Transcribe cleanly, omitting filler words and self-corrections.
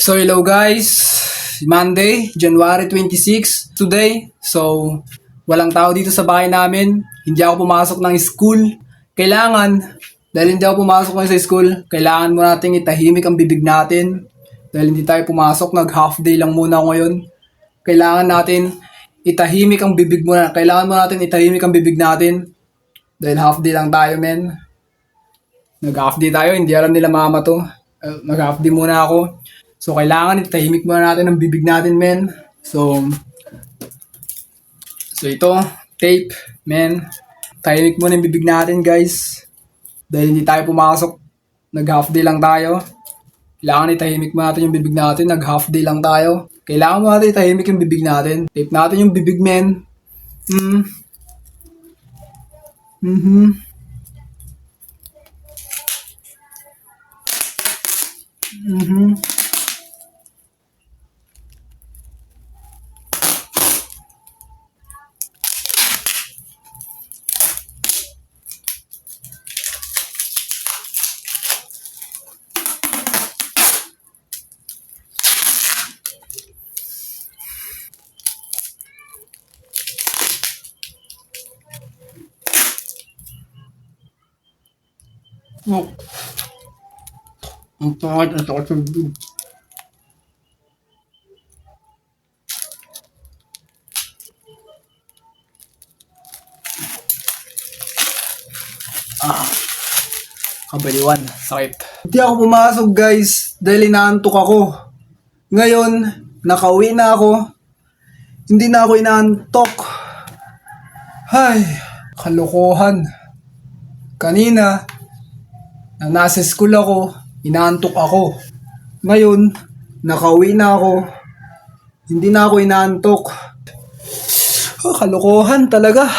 So hello guys, Monday, January 26 today. So walang tao dito sa bahay namin. Hindi ako pumasok ng school. Dahil hindi ako pumasok ng sa school, kailangan mo nating itahimik ang bibig natin. Dahil hindi tayo pumasok, nag-half day lang muna ako ngayon. Kailangan natin itahimik ang bibig muna. Kailangan mo natin itahimik ang bibig natin. Dahil half day lang tayo, men. Nag-half day tayo, hindi alam nila mama to. Nag-half day muna ako. So, kailangan itahimik muna natin ang bibig natin, men. So ito, tape, men. Tahimik muna yung bibig natin, guys. Dahil hindi tayo pumasok. Nag-half day lang tayo. Kailangan itahimik muna natin yung bibig natin. Nag-half day lang tayo. Kailangan mo natin itahimik yung bibig natin. Tape natin yung bibig, men. Oh. Ang pangit na sakit sa bibig. Kabaliwan, sakit. Hindi ako pumasok, guys, dahil inaantok ako. Ngayon, nakauwi na ako. Hindi na ako inaantok. Ay, kalokohan. Kanina, na nasa school ako, inaantok ako. Ngayon, nakauwi na ako. Hindi na ako inaantok. Kalokohan talaga.